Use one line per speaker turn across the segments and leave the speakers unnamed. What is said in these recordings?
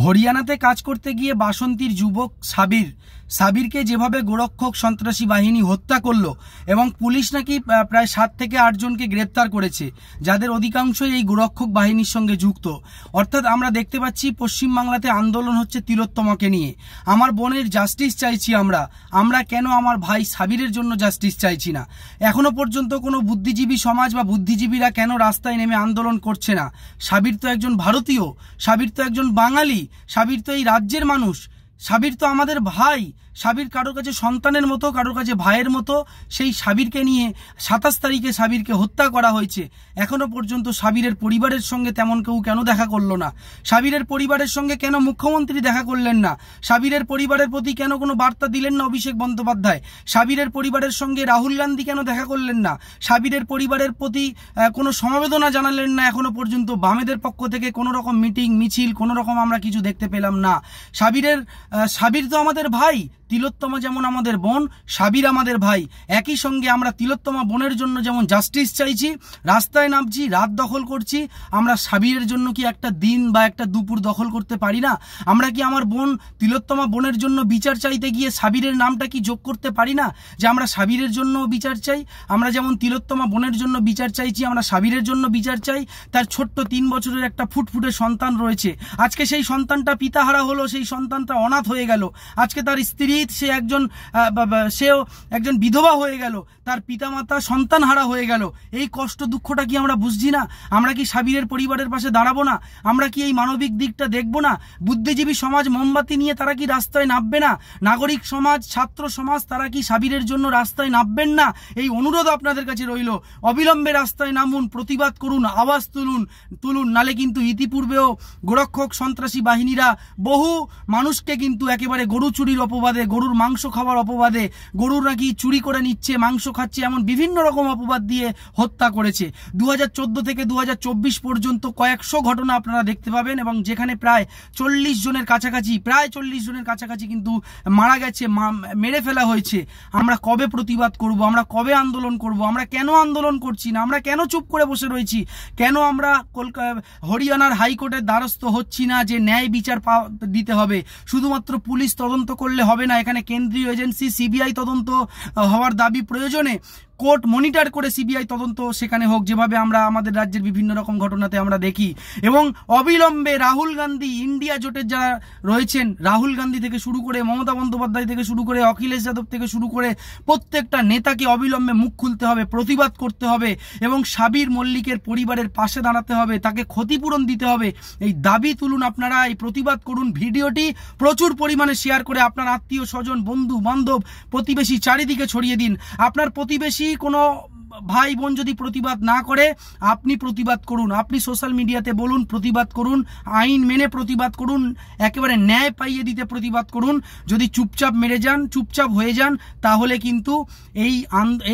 হরিয়ানাতে কাজ করতে গিয়ে বাসন্তীর যুবক সাবিরকে যেভাবে গোরক্ষক সন্ত্রাসী বাহিনী হত্যা করলো এবং পুলিশ নাকি প্রায় 7 থেকে 8 জনকে গ্রেপ্তার করেছে, যাদের অধিকাংশই এই গোরক্ষক বাহিনীর সঙ্গে যুক্ত। অর্থাৎ আমরা দেখতে পাচ্ছি পশ্চিমবাংলাতে আন্দোলন হচ্ছে তিলোত্তমাকে নিয়ে। আমার বোনের জাস্টিস চাইছি আমরা কেন আমার ভাই সাবিরের জন্য জাস্টিস চাইছি না? এখনো পর্যন্ত কোনো বুদ্ধিজীবী সমাজ বা বুদ্ধিজীবীরা কেন রাস্তায় নেমে আন্দোলন করছে না? সাবির তো একজন ভারতীয়, সাবির তো একজন বাঙালি, সাবির তো এই রাজ্যের মানুষ, সাবির তো আমাদের ভাই। সাবির কারোর কাছে সন্তানের মতো, কারোর কাছে ভাইয়ের মতো। সেই সাবিরকে নিয়ে 27 তারিখে সাবিরকে হত্যা করা হয়েছে। এখনো পর্যন্ত সাবিরের পরিবারের সঙ্গে তেমন কেউ কেন দেখা করলো না? সাবিরের পরিবারের সঙ্গে কেন মুখ্যমন্ত্রী দেখা করলেন না? সাবিরের পরিবারের প্রতি কেন কোনো বার্তা দিলেন না অভিষেক বন্দ্যোপাধ্যায়? সাবিরের পরিবারের সঙ্গে রাহুল গান্ধী কেন দেখা করলেন না? সাবিরের পরিবারের প্রতি কোনো সমবেদনা জানালেন না? এখনো পর্যন্ত বামেদের পক্ষ থেকে কোনো রকম মিটিং মিছিল কোনো রকম আমরা কিছু দেখতে পেলাম না। সাবির তো আমাদের ভাই, তিলোত্তমা যেমন আমাদের বোন, সাবির আমাদের ভাই। একই সঙ্গে আমরা তিলোত্তমা বোনের জন্য যেমন জাস্টিস চাইছি, রাস্তায় নামছি, রাত দখল করছি, আমরা সাবিরের জন্য কি একটা দিন বা একটা দুপুর দখল করতে পারি না? আমরা কি আমার বোন তিলোত্তমা বোনের জন্য বিচার চাইতে গিয়ে সাবিরের নামটা কি যোগ করতে পারি না? যে আমরা সাবিরের জন্য বিচার চাই, আমরা যেমন তিলোত্তমা বোনের জন্য বিচার চাইছি, আমরা সাবিরের জন্য বিচার চাই। তার ছোট্ট 3 বছরের একটা ফুটফুটে সন্তান রয়েছে। আজকে সেই সন্তানটা পিতাহারা হলো, সেই সন্তানটা অনাথ হয়ে গেল। আজকে তার স্ত্রী সেও একজন বিধবা হয়ে গেল, তার পিতামাতা সন্তানহারা হয়ে গেল। এই কষ্ট দুঃখটা কি আমরা বুঝছি না? আমরা কি সাবিরের পরিবারের পাশে দাঁড়াবো না? আমরা কি এই মানবিক দিকটা দেখবো না? বুদ্ধিজীবী সমাজ মোমবাতি নিয়ে তারা কি রাস্তায় নামবে না? নাগরিক সমাজ, ছাত্র সমাজ, তারা কি সাবিরের জন্য রাস্তায় নামবেন না? এই অনুরোধ আপনাদের কাছে রইল, অবিলম্বে রাস্তায় নামুন, প্রতিবাদ করুন, আওয়াজ তুলুন। নালে কিন্তু ইতিপূর্বেও গোরক্ষক সন্ত্রাসী বাহিনীরা বহু মানুষকে কিন্তু একেবারে গরু চুরির অপবাদে, গরুর মাংস খাওয়ার অপবাদে, গরুর নাকি চুরি করে নিচ্ছে, মাংস খাচ্ছে, এমন বিভিন্ন রকম অপবাদ দিয়ে হত্যা করেছে। 2014 থেকে 2024 পর্যন্ত কয়েকশো ঘটনা আপনারা দেখতে পাবেন, এবং যেখানে প্রায় 40 জনের কাছাকাছি কিন্তু মারা গেছে, মেরে ফেলা হয়েছে। আমরা কবে প্রতিবাদ করব? আমরা কবে আন্দোলন করব? আমরা কেন আন্দোলন করছি না? আমরা কেন চুপ করে বসে রয়েছি? কেন আমরা হরিয়ানার হাইকোর্টের দ্বারস্থ হচ্ছি না যে ন্যায় বিচার দিতে হবে? শুধুমাত্র পুলিশ তদন্ত করলে হবে না, এখানে কেন্দ্রীয় এজেন্সি সিবিআই তদন্ত হওয়ার দাবি প্রয়োজনে কোর্ট মনিটর করে সিবিআই তদন্ত সেখানে হোক, যেভাবে আমরা আমাদের রাজ্যের বিভিন্ন রকম ঘটনাতে আমরা দেখি। এবং অবিলম্বে রাহুল গান্ধী, ইন্ডিয়া জোটের যারা রয়েছেন, রাহুল গান্ধী থেকে শুরু করে মমতা বন্দ্যোপাধ্যায় থেকে শুরু করে অখিলেশ যাদব থেকে শুরু করে প্রত্যেকটা নেতাকে অবিলম্বে মুখ খুলতে হবে, প্রতিবাদ করতে হবে এবং সাবির মল্লিকের পরিবারের পাশে দাঁড়াতে হবে, তাকে ক্ষতিপূরণ দিতে হবে। এই দাবি তুলুন আপনারা, এই প্রতিবাদ করুন। ভিডিওটি প্রচুর পরিমাণে শেয়ার করে আপনার আত্মীয় স্বজন, বন্ধু বান্ধব, প্রতিবেশী চারিদিকে ছড়িয়ে দিন। আপনার প্রতিবেশী কোনো ভাই বোন যদি প্রতিবাদ না করে, আপনি প্রতিবাদ করুন, আপনি সোশ্যাল মিডিয়াতে বলুন, প্রতিবাদ করুন, আইন মেনে প্রতিবাদ করুন, একেবারে ন্যায় পাইয়ে দিতে প্রতিবাদ করুন। যদি চুপচাপ হয়ে যান, তাহলে কিন্তু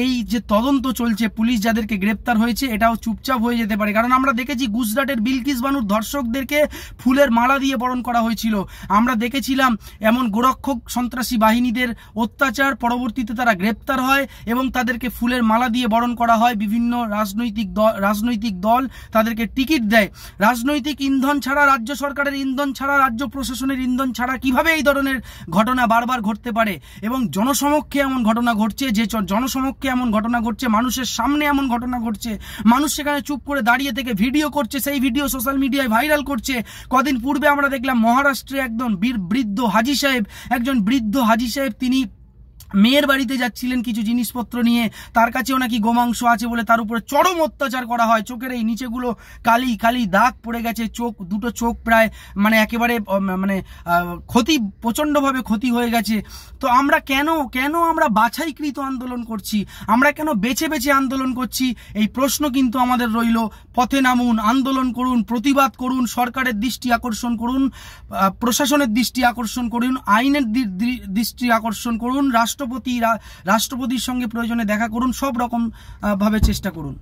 এই যে তদন্ত চলছে, পুলিশ যাদেরকে গ্রেপ্তার হয়েছে, এটাও চুপচাপ হয়ে যেতে পারে। কারণ আমরা দেখেছি গুজরাটের বিলকিস বানুর ধর্ষকদেরকে ফুলের মালা দিয়ে বরণ করা হয়েছিল। আমরা দেখেছিলাম এমন গোরক্ষক সন্ত্রাসী বাহিনীদের অত্যাচার, পরবর্তীতে তারা গ্রেপ্তার হয় এবং তাদেরকে ফুলের মালা দিয়ে বরণ করা হয়। বিভিন্ন রাজনৈতিক দল তাদেরকে টিকিট দেয়। রাজনৈতিক ইন্ধন ছাড়া, রাজ্য সরকারের ইন্ধন ছাড়া, রাজ্য প্রশাসনের ইন্ধন ছাড়া কিভাবে এই ধরনের ঘটনা বারবার ঘটতে পারে? এবং জনসমক্ষে এমন ঘটনা ঘটছে, মানুষের সামনে এমন ঘটনা ঘটছে, মানুষ সেখানে চুপ করে দাঁড়িয়ে থেকে ভিডিও করছে, সেই ভিডিও সোশ্যাল মিডিয়ায় ভাইরাল করছে। কদিন পূর্বে আমরা দেখলাম মহারাষ্ট্রে একজন বৃদ্ধ হাজি সাহেব, তিনি মেয়ের বাড়িতে যাচ্ছিলেন কিছু জিনিসপত্র নিয়ে, তার কাছেও নাকি গোমাংস আছে বলে তার উপরে চরম অত্যাচার করা হয়। চোখের এই নিচেগুলো কালি দাগ পড়ে গেছে, দুটো চোখ প্রায় একেবারে প্রচন্ডভাবে ক্ষতি হয়ে গেছে। তো আমরা কেন আমরা বাছাইকৃত আন্দোলন করছি? আমরা কেন বেছে আন্দোলন করছি? এই প্রশ্ন কিন্তু আমাদের রইল। পথে নামুন, আন্দোলন করুন, প্রতিবাদ করুন, সরকারের দৃষ্টি আকর্ষণ করুন, প্রশাসনের দৃষ্টি আকর্ষণ করুন, আইনের দৃষ্টি আকর্ষণ করুন, রাষ্ট্রপতির সঙ্গে প্রয়োজনে দেখা করুন, সব রকম ভাবে চেষ্টা করুন।